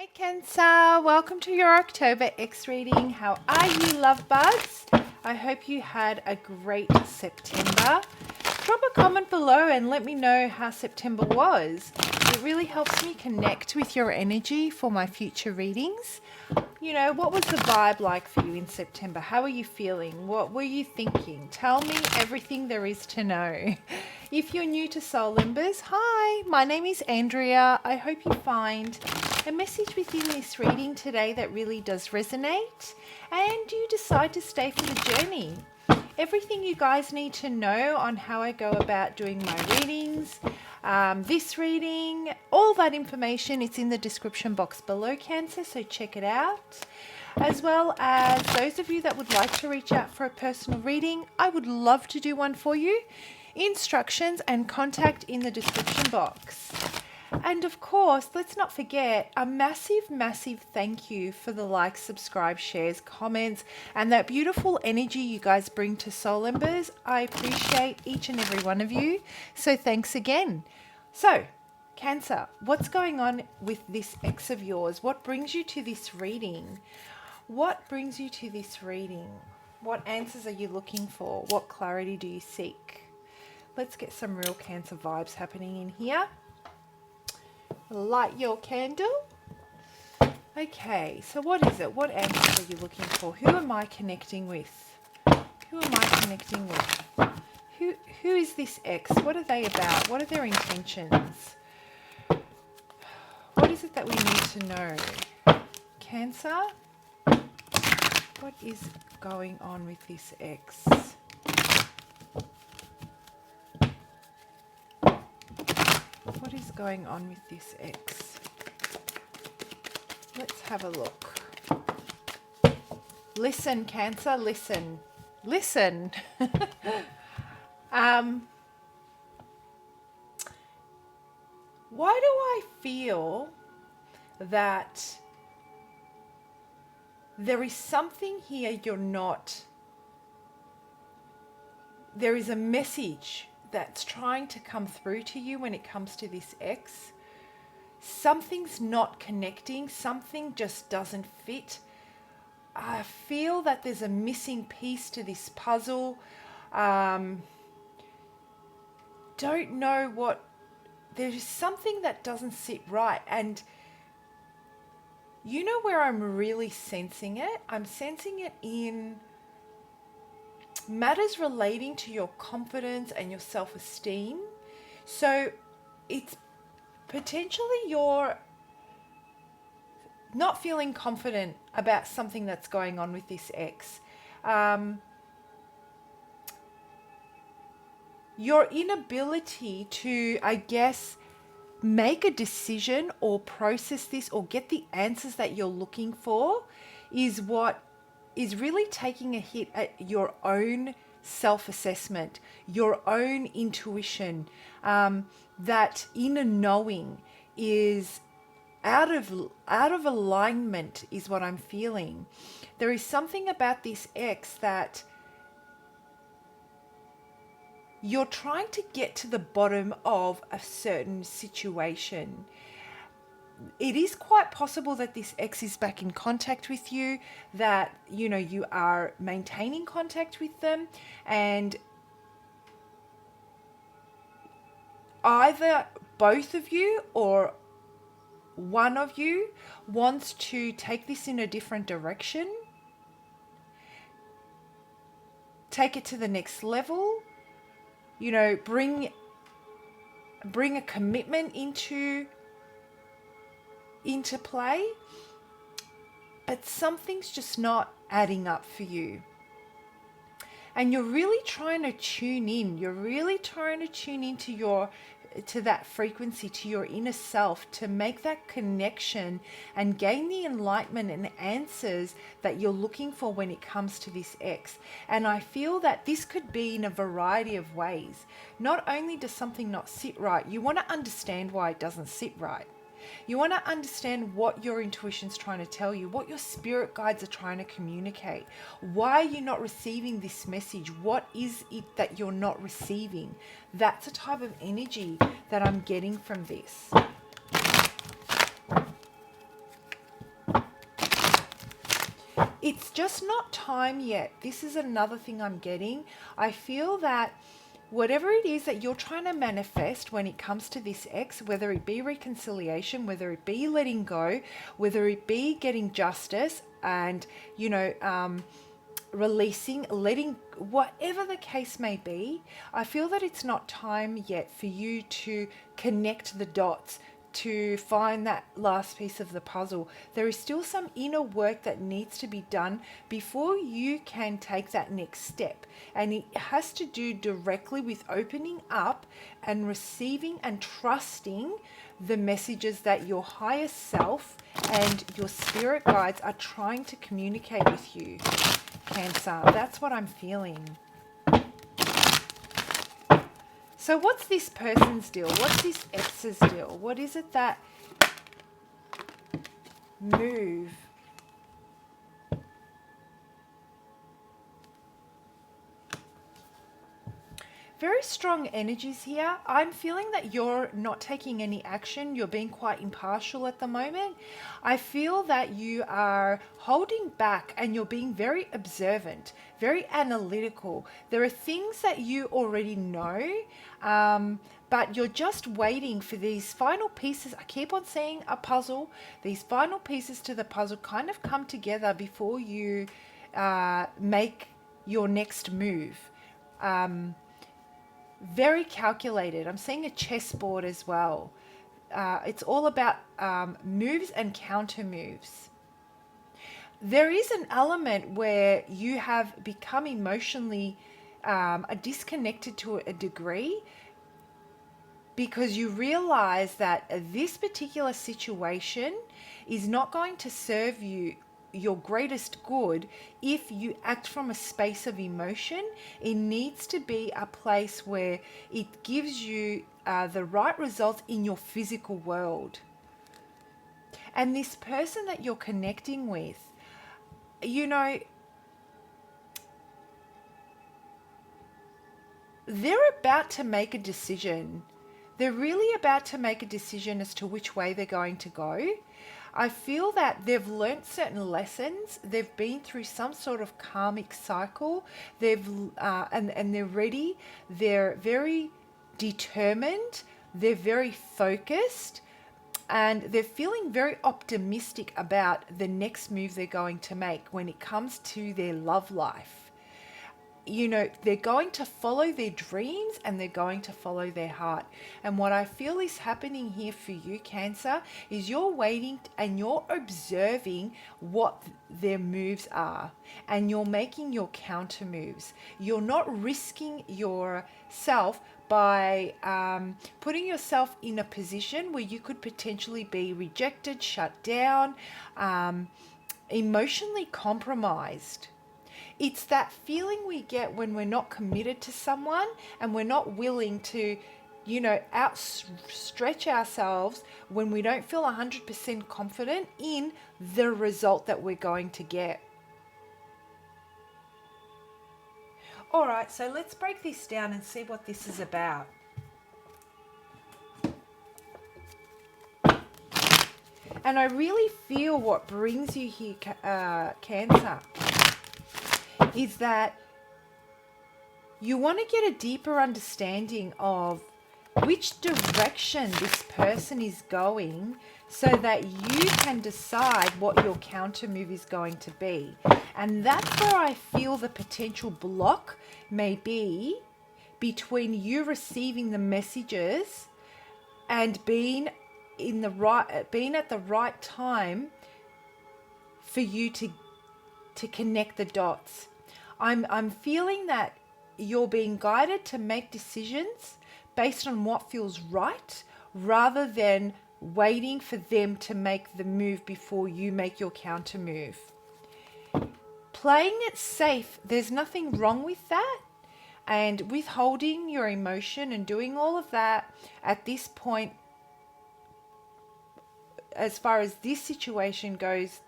Hey Cancer, welcome to your October X reading. How are you, love bugs? I hope you had a great September. Drop a comment below and let me know how September was. It really helps me connect with your energy for my future readings. You know, what was the vibe like for you in September? How are you feeling? What were you thinking? Tell me everything there is to know. If you're new to Soul Embers, hi, my name is Andrea. I hope you find a message within this reading today that really does resonate and you decide to stay for the journey. Everything you guys need to know on how I go about doing my readings, this reading, all that information, it's in the description box below, Cancer, so check it out. As well as those of you that would like to reach out for a personal reading, I would love to do one for you. Instructions and contact in the description box. And of course, let's not forget a massive, massive thank you for the likes, subscribe, shares, comments, and that beautiful energy you guys bring to Soul Embers. I appreciate each and every one of you. So thanks again. So, Cancer, what's going on with this ex of yours? What brings you to this reading? What brings you to this reading? What answers are you looking for? What clarity do you seek? Let's get some real Cancer vibes happening in here. Light your candle. Okay, so what is it? What answers are you looking for? Who am I connecting with? Who am I connecting with? Who is this ex? What are they about? What are their intentions? What is it that we need to know? Cancer, what is going on with this ex? What is going on with this ex? Let's have a look. Listen, Cancer, listen. Listen. Why do I feel that there is something here you're not... There is a message that's trying to come through to you when it comes to this ex. Something's not connecting. Something just doesn't fit. I feel that there's a missing piece to this puzzle. Don't know what... There's something that doesn't sit right. And you know where I'm really sensing it? I'm sensing it in matters relating to your confidence and your self-esteem. So it's potentially you're not feeling confident about something that's going on with this ex. Your inability to, I guess, make a decision or process this or get the answers that you're looking for is what is really taking a hit at your own self-assessment, your own intuition, that inner knowing is out of alignment is what I'm feeling. There is something about this ex that you're trying to get to the bottom of a certain situation. It is quite possible that this ex is back in contact with you, that, you know, you are maintaining contact with them, and either both of you or one of you wants to take this in a different direction, take it to the next level, you know, bring a commitment into play, but something's just not adding up for you. And you're really trying to tune in. You're really trying to tune into to that frequency, to your inner self, to make that connection and gain the enlightenment and answers that you're looking for when it comes to this ex. And I feel that this could be in a variety of ways. Not only does something not sit right, you want to understand why it doesn't sit right. You want to understand what your intuition's trying to tell you, what your spirit guides are trying to communicate. Why are you not receiving this message? What is it that you're not receiving? That's a type of energy that I'm getting from this. It's just not time yet. This is another thing I'm getting. I feel that whatever it is that you're trying to manifest when it comes to this ex, whether it be reconciliation, whether it be letting go, whether it be getting justice and, releasing, letting, whatever the case may be, I feel that it's not time yet for you to connect the dots, to find that last piece of the puzzle. There is still some inner work that needs to be done before you can take that next step. And it has to do directly with opening up and receiving and trusting the messages that your higher self and your spirit guides are trying to communicate with you, Cancer. That's what I'm feeling. So what's this person's deal? What's this ex's deal? What is it that move? Very strong energies here. I'm feeling that you're not taking any action. You're being quite impartial at the moment. I feel that you are holding back and you're being very observant, very analytical. There are things that you already know, but you're just waiting for these final pieces. I keep on saying a puzzle. These final pieces to the puzzle kind of come together before you make your next move. Very calculated. I'm seeing a chessboard as well. It's all about moves and counter moves. There is an element where you have become emotionally disconnected to a degree, because you realize that this particular situation is not going to serve you your greatest good if you act from a space of emotion. It needs to be a place where it gives you the right results in your physical world. And this person that you're connecting with, they're about to make a decision. They're really about to make a decision as to which way they're going to go. I feel that they've learnt certain lessons. They've been through some sort of karmic cycle. And they're ready. They're very determined. They're very focused, and they're feeling very optimistic about the next move they're going to make when it comes to their love life. They're going to follow their dreams and they're going to follow their heart. And what I feel is happening here for you, Cancer, is you're waiting and you're observing what their moves are, and you're making your counter moves. You're not risking yourself by putting yourself in a position where you could potentially be rejected, shut down, emotionally compromised. It's that feeling we get when we're not committed to someone and we're not willing to, outstretch ourselves when we don't feel 100% confident in the result that we're going to get. All right, so let's break this down and see what this is about. And I really feel what brings you here, Cancer, is that you want to get a deeper understanding of which direction this person is going, so that you can decide what your counter move is going to be. And that's where I feel the potential block may be between you receiving the messages and being at the right time for you to connect the dots. I'm feeling that you're being guided to make decisions based on what feels right, rather than waiting for them to make the move before you make your counter move. Playing it safe, there's nothing wrong with that. And withholding your emotion and doing all of that at this point, as far as this situation goes,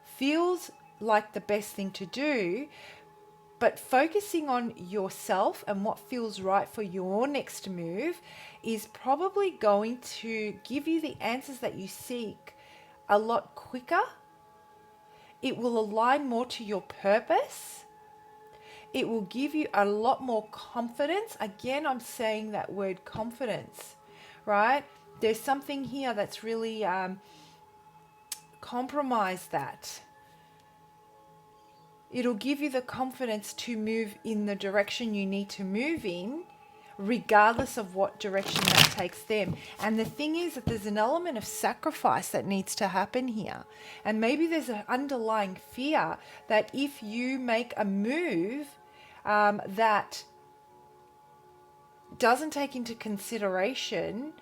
feels like the best thing to do. But focusing on yourself and what feels right for your next move is probably going to give you the answers that you seek a lot quicker It will align more to your purpose. It will give you a lot more confidence. Again, I'm saying that word confidence, right? There's something here that's really compromised that. It'll give you the confidence to move in the direction you need to move in, regardless of what direction that takes them. And the thing is that there's an element of sacrifice that needs to happen here. And maybe there's an underlying fear that if you make a move that doesn't take into consideration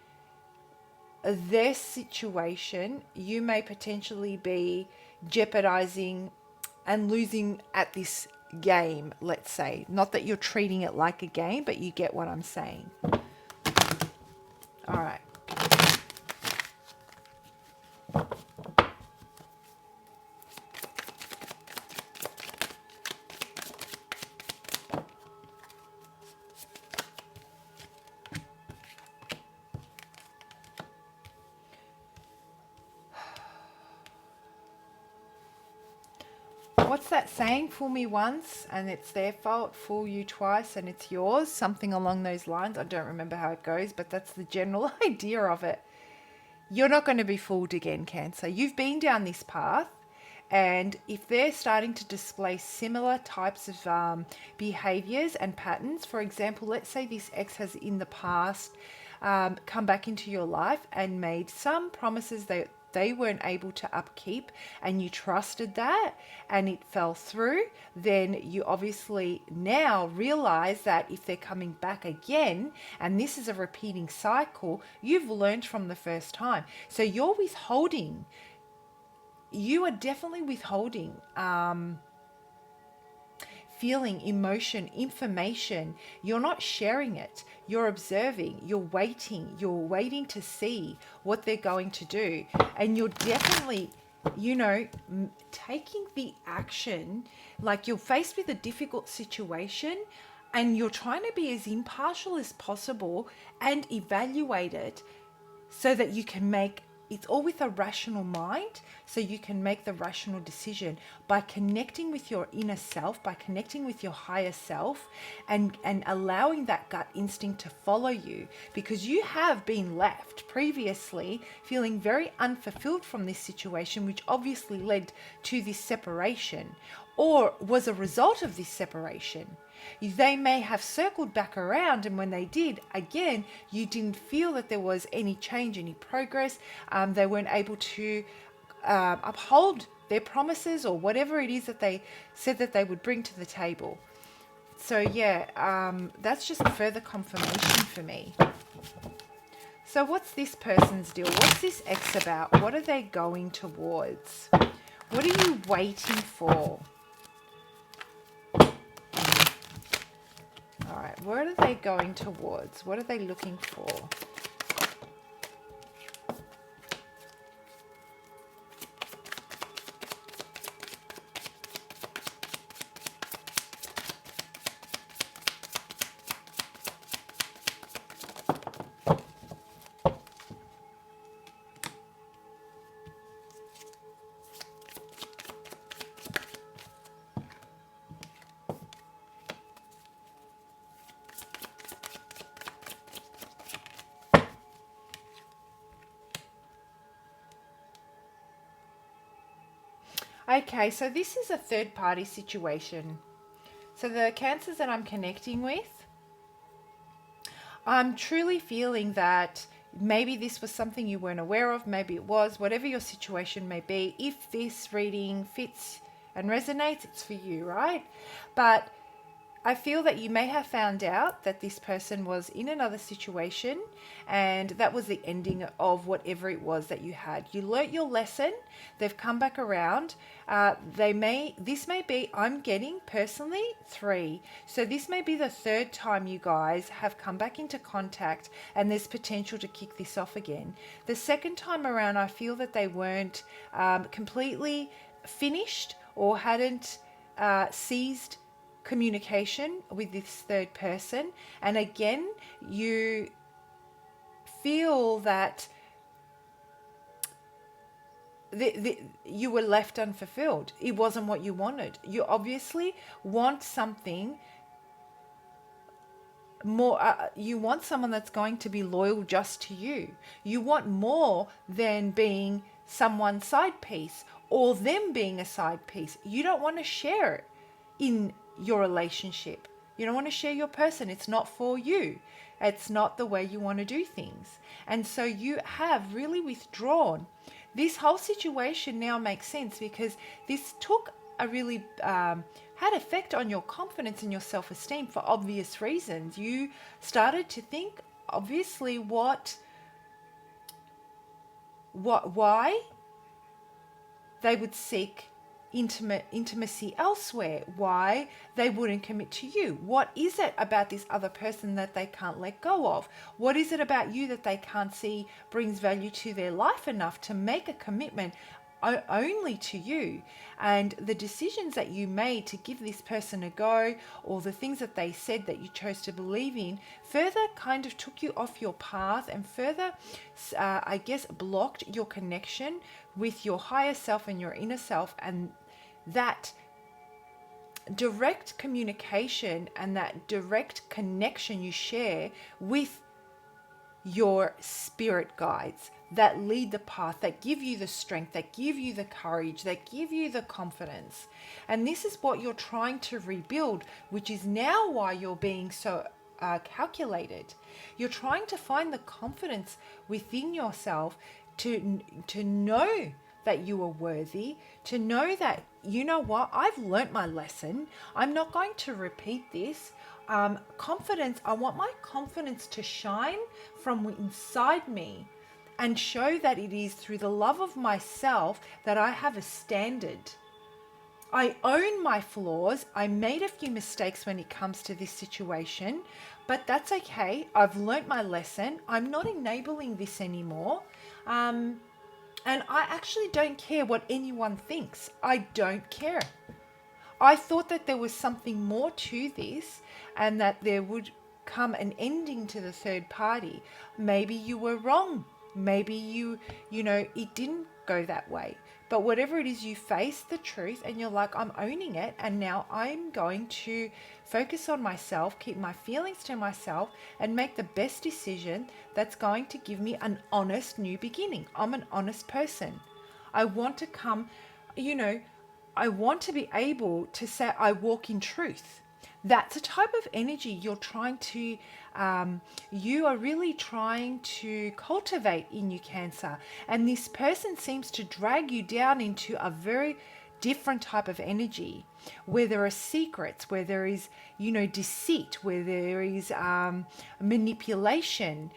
their situation, you may potentially be jeopardizing and losing at this game, let's say. Not that you're treating it like a game, but you get what I'm saying. All right. What's that saying? Fool me once and it's their fault. Fool you twice and it's yours. Something along those lines. I don't remember how it goes, but that's the general idea of it. You're not going to be fooled again, Cancer. You've been down this path. And if they're starting to display similar types of behaviors and patterns, for example, let's say this ex has in the past come back into your life and made some promises that they weren't able to upkeep, and you trusted that and it fell through, then you obviously now realize that if they're coming back again, and this is a repeating cycle, you've learned from the first time. So you're withholding. You are definitely withholding feeling, emotion, information. You're not sharing it. You're observing. You're waiting to see what they're going to do. And you're definitely, taking the action. Like, you're faced with a difficult situation and you're trying to be as impartial as possible and evaluate it so that you can make it's all with a rational mind, so you can make the rational decision by connecting with your inner self, by connecting with your higher self, and allowing that gut instinct to follow you, because you have been left previously feeling very unfulfilled from this situation, which obviously led to this separation or was a result of this separation. They may have circled back around, and when they did, again, you didn't feel that there was any change, any progress. They weren't able to uphold their promises or whatever it is that they said that they would bring to the table. So yeah, that's just further confirmation for me. So what's this person's deal? What's this ex about? What are they going towards? What are you waiting for? All right, where are they going towards? What are they looking for? Okay, so this is a third party situation. So the Cancers that I'm connecting with, I'm truly feeling that maybe this was something you weren't aware of, maybe it was, whatever your situation may be. If this reading fits and resonates, it's for you, right? But I feel that you may have found out that this person was in another situation and that was the ending of whatever it was that you had. You learnt your lesson. They've come back around. This may be, I'm getting personally 3. So this may be the third time you guys have come back into contact and there's potential to kick this off again. The second time around, I feel that they weren't completely finished or hadn't seized communication with this third person, and again you feel that you were left unfulfilled. It wasn't what you wanted. You obviously want something more. You want someone that's going to be loyal just to you. You want more than being someone's side piece or them being a side piece. You don't want to share it in your relationship. You don't want to share your person. It's not for you. It's not the way you want to do things. And so you have really withdrawn. This whole situation now makes sense because this took a really had effect on your confidence and your self-esteem for obvious reasons. You started to think, obviously, why they would seek intimacy elsewhere, why they wouldn't commit to you. What is it about this other person that they can't let go of? What is it about you that they can't see brings value to their life enough to make a commitment only to you? And the decisions that you made to give this person a go, or the things that they said that you chose to believe in, further kind of took you off your path and further, I guess, blocked your connection with your higher self and your inner self. And that direct communication and that direct connection you share with your spirit guides that lead the path, that give you the strength, that give you the courage, that give you the confidence. And this is what you're trying to rebuild, which is now why you're being so calculated. You're trying to find the confidence within yourself to know that you are worthy, to know that, you know what, I've learnt my lesson. I'm not going to repeat this. Confidence, I want my confidence to shine from inside me and show that it is through the love of myself that I have a standard. I own my flaws. I made a few mistakes when it comes to this situation, but that's okay. I've learnt my lesson. I'm not enabling this anymore. And I actually don't care what anyone thinks. I don't care. I thought that there was something more to this and that there would come an ending to the third party. Maybe you were wrong. Maybe you know, it didn't go that way. But whatever it is, you face the truth and you're like, I'm owning it. And now I'm going to focus on myself, keep my feelings to myself, and make the best decision that's going to give me an honest new beginning. I'm an honest person. I want to come, you know, I want to be able to say I walk in truth. That's a type of energy you're trying to, you are really trying to cultivate in you, Cancer. And this person seems to drag you down into a very different type of energy where there are secrets, where there is, you know, deceit, where there is manipulation.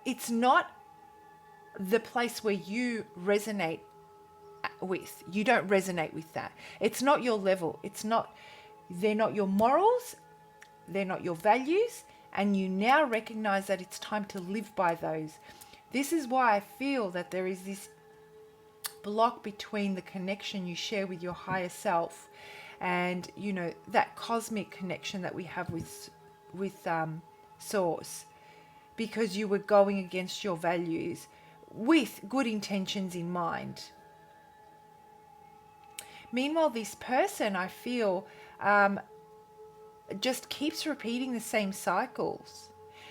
It's not the place where you resonate with. You don't resonate with that. It's not your level. They're not your morals. They're not your values. And you now recognize that it's time to live by those. This is why I feel that there is this block between the connection you share with your higher self and, you know, that cosmic connection that we have with Source, because you were going against your values with good intentions in mind. Meanwhile, this person, I feel, just keeps repeating the same cycles.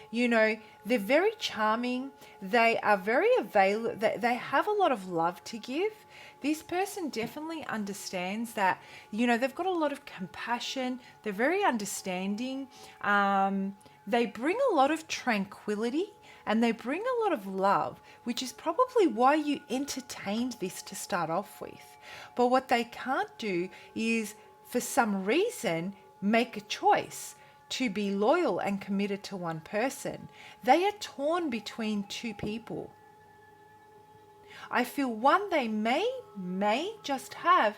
You know, they're very charming. They are very available. They have a lot of love to give. This person definitely understands that, you know, they've got a lot of compassion. They're very understanding. They bring a lot of tranquility and they bring a lot of love, which is probably why you entertained this to start off with. But what they can't do is, for some reason, make a choice to be loyal and committed to one person. They are torn between two people. I feel one they may just have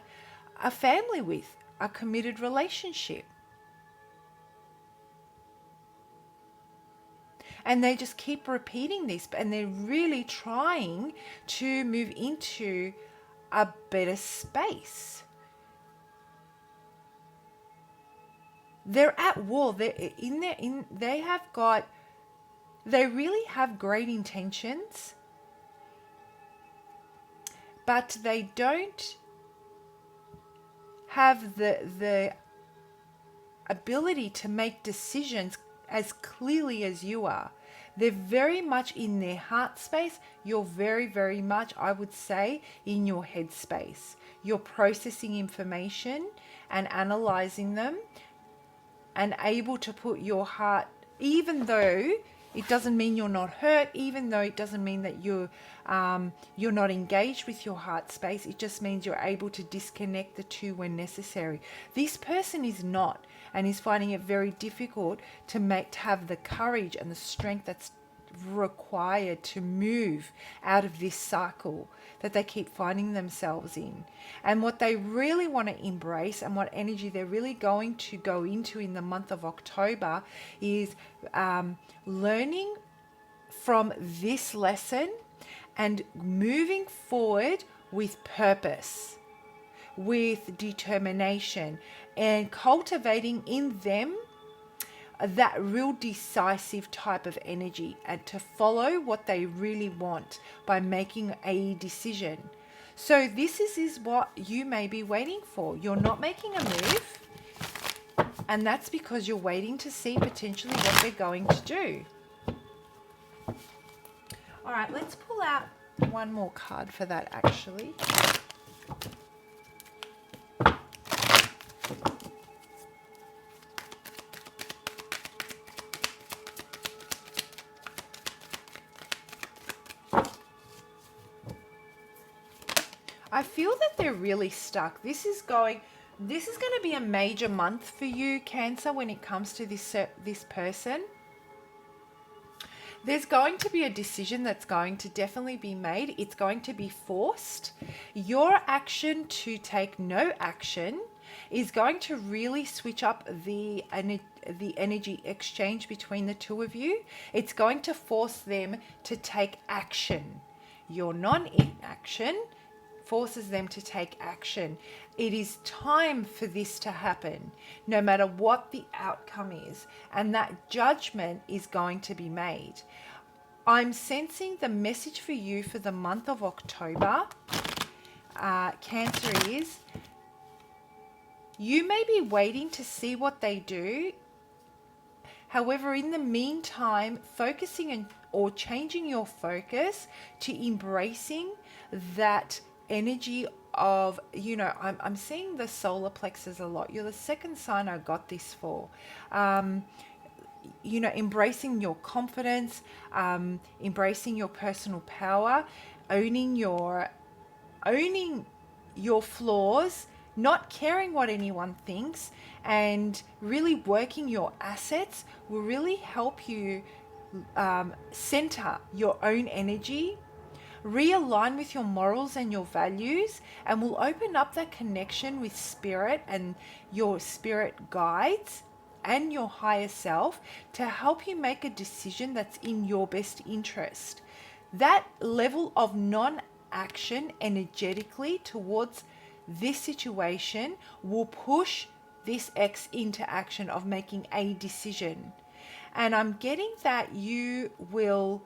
a family with, a committed relationship. And they just keep repeating this, and they're really trying to move into a better space. They're at war. They have got They really have great intentions, but they don't have the ability to make decisions as clearly as you are. They're very much in their heart space. You're very, very much, I would say, in your head space. You're processing information and analyzing them and able to put your heart, even though it doesn't mean you're not hurt, even though it doesn't mean that you're not engaged with your heart space. It just means you're able to disconnect the two when necessary. This person is not, and is finding it very difficult to have the courage and the strength that's required to move out of this cycle that they keep finding themselves in. And what they really want to embrace, and what energy they're really going to go into in the month of October, is learning from this lesson and moving forward with purpose, with determination, and cultivating in them that real decisive type of energy, and to follow what they really want by making a decision. So this is what you may be waiting for. You're not making a move, and that's because you're waiting to see potentially what they're going to do. All right, let's pull out one more card for that actually. I feel that they're really stuck. This is going to be a major month for you, Cancer, when it comes to this person. There's going to be a decision that's going to definitely be made. It's going to be forced. Your action to take no action is going to really switch up the energy exchange between the two of you. It's going to force them to take action. Your non-inaction forces them to take action. It is time for this to happen, no matter what the outcome is, and that judgment is going to be made. I'm sensing the message for you for the month of October, Cancer, is you may be waiting to see what they do. However, in the meantime, focusing or changing your focus to embracing that energy of, I'm seeing the solar plexus a lot. You're the second sign I got this for. Embracing your confidence, embracing your personal power, owning your flaws, not caring what anyone thinks, and really working your assets will really help you center your own energy, realign with your morals and your values, and will open up that connection with spirit and your spirit guides and your higher self to help you make a decision that's in your best interest. That level of non-action energetically towards this situation will push this X into action of making a decision. And I'm getting that you will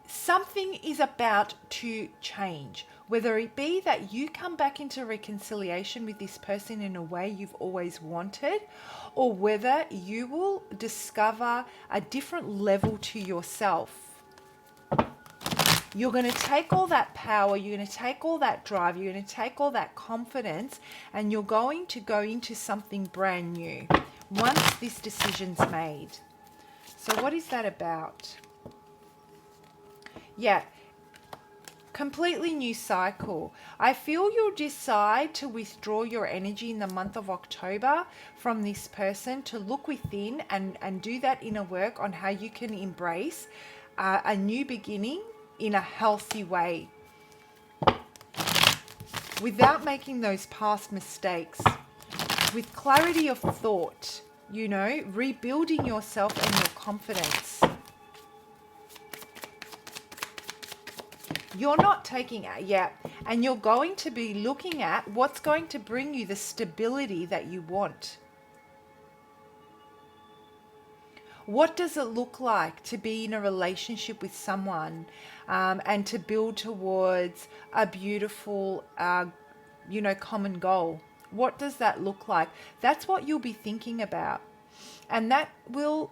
something is about to change, whether it be that you come back into reconciliation with this person in a way you've always wanted, or whether you will discover a different level to yourself. You're going to take all that power, you're going to take all that drive, you're going to take all that confidence, and you're going to go into something brand new once this decision's made. So what is that about? Yeah, completely new cycle. I feel you'll decide to withdraw your energy in the month of October from this person, to look within and do that inner work on how you can embrace a new beginning in a healthy way without making those past mistakes, with clarity of thought, rebuilding yourself and your confidence. You're not taking it yet, and you're going to be looking at what's going to bring you the stability that you want. What does it look like to be in a relationship with someone, and to build towards a beautiful, common goal? What does that look like? That's what you'll be thinking about. And that will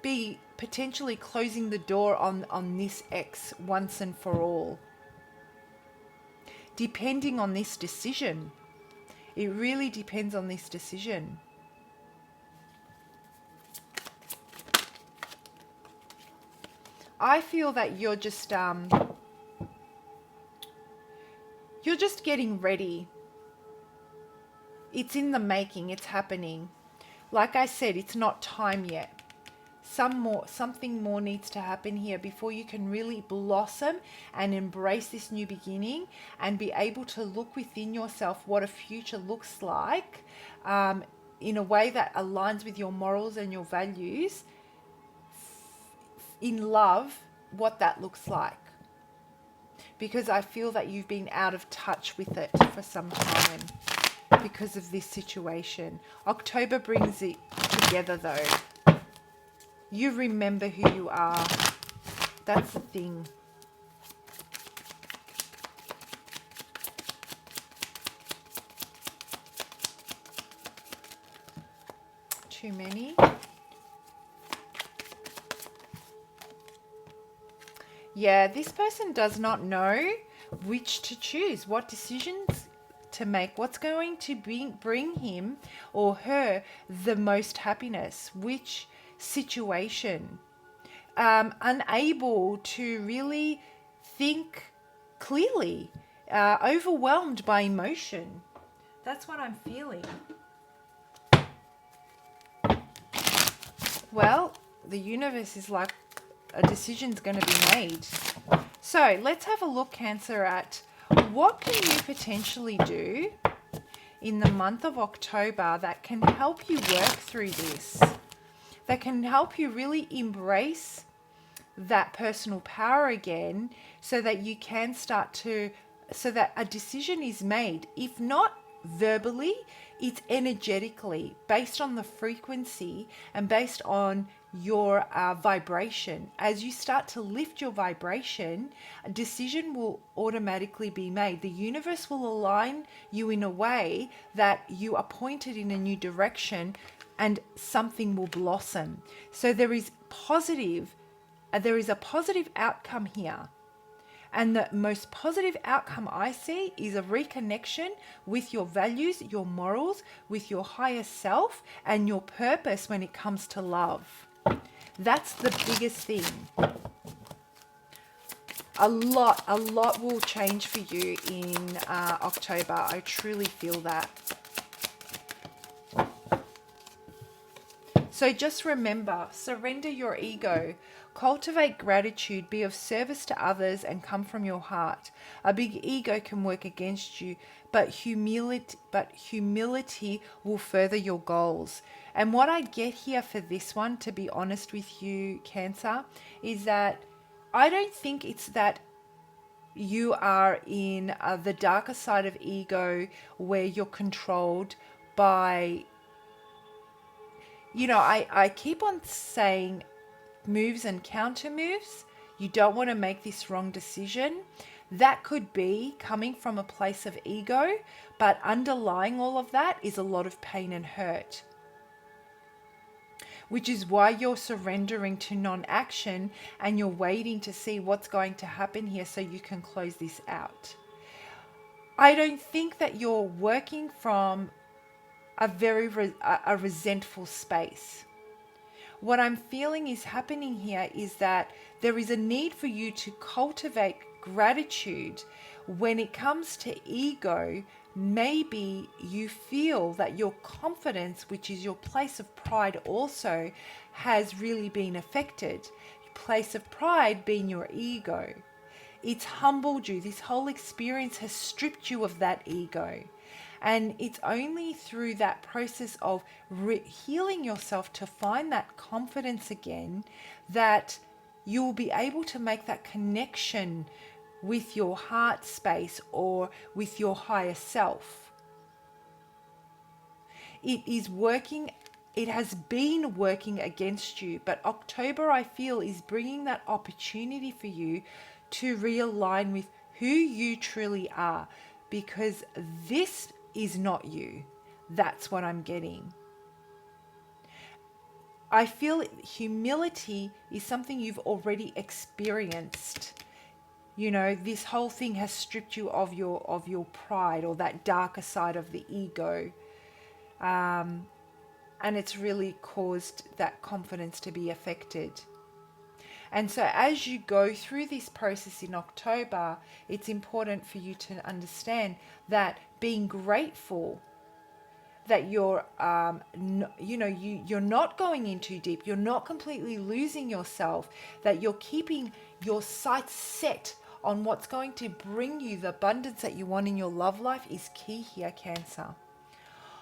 be potentially closing the door on this ex once and for all. Depending on this decision. It really depends on this decision. I feel that you're just getting ready. It's in the making, it's happening. Like I said, it's not time yet. Something more needs to happen here before you can really blossom and embrace this new beginning and be able to look within yourself what a future looks like, in a way that aligns with your morals and your values. In love, what that looks like. Because I feel that you've been out of touch with it for some time because of this situation. October brings it together though. You remember who you are. That's the thing. Too many. Yeah, this person does not know which to choose, what decisions to make, what's going to bring him or her the most happiness, which situation. Unable to really think clearly, overwhelmed by emotion. That's what I'm feeling. Well, the universe is like, a decision's going to be made. So let's have a look, Cancer, at what can you potentially do in the month of October that can help you work through this, that can help you really embrace that personal power again, so that you can so that a decision is made, if not verbally, it's energetically, based on the frequency and based on your vibration. As you start to lift your vibration, a decision will automatically be made. The universe will align you in a way that you are pointed in a new direction and something will blossom. So there is a positive outcome here. And the most positive outcome I see is a reconnection with your values, your morals, with your higher self and your purpose when it comes to love. That's the biggest thing. A lot will change for you in October. I truly feel that. So just remember, surrender your ego. Cultivate gratitude, be of service to others, and come from your heart. A big ego can work against you, but humility will further your goals. And what I get here for this one, to be honest with you, Cancer, is that I don't think it's that you are in the darker side of ego where you're controlled by, I keep on saying moves and counter moves. You don't want to make this wrong decision. That could be coming from a place of ego, but underlying all of that is a lot of pain and hurt, which is why you're surrendering to non-action and you're waiting to see what's going to happen here so you can close this out. I don't think that you're working from a very resentful space. What I'm feeling is happening here is that there is a need for you to cultivate gratitude. When it comes to ego, maybe you feel that your confidence, which is your place of pride also, has really been affected. Place of pride being your ego. It's humbled you. This whole experience has stripped you of that ego. And it's only through that process of healing yourself to find that confidence again that you'll be able to make that connection with your heart space or with your higher self. It is working it has been working against you, but October, I feel, is bringing that opportunity for you to realign with who you truly are, because this is not you. That's what I'm getting. I feel humility is something you've already experienced. You know, this whole thing has stripped you of your pride, or that darker side of the ego. And it's really caused that confidence to be affected. And so as you go through this process in October, it's important for you to understand that being grateful that you're you're not going in too deep, you're not completely losing yourself, that you're keeping your sights set on what's going to bring you the abundance that you want in your love life is key here, Cancer.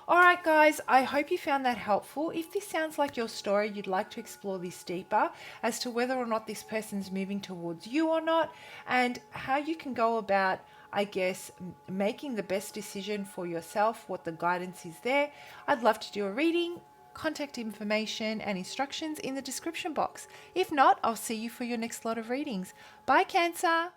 All right, guys, I hope you found that helpful. If this sounds like your story, you'd like to explore this deeper as to whether or not this person's moving towards you or not, and how you can go about, I guess, making the best decision for yourself, what the guidance is there, I'd love to do a reading. Contact information and instructions in the description box. If not, I'll see you for your next lot of readings. Bye, Cancer.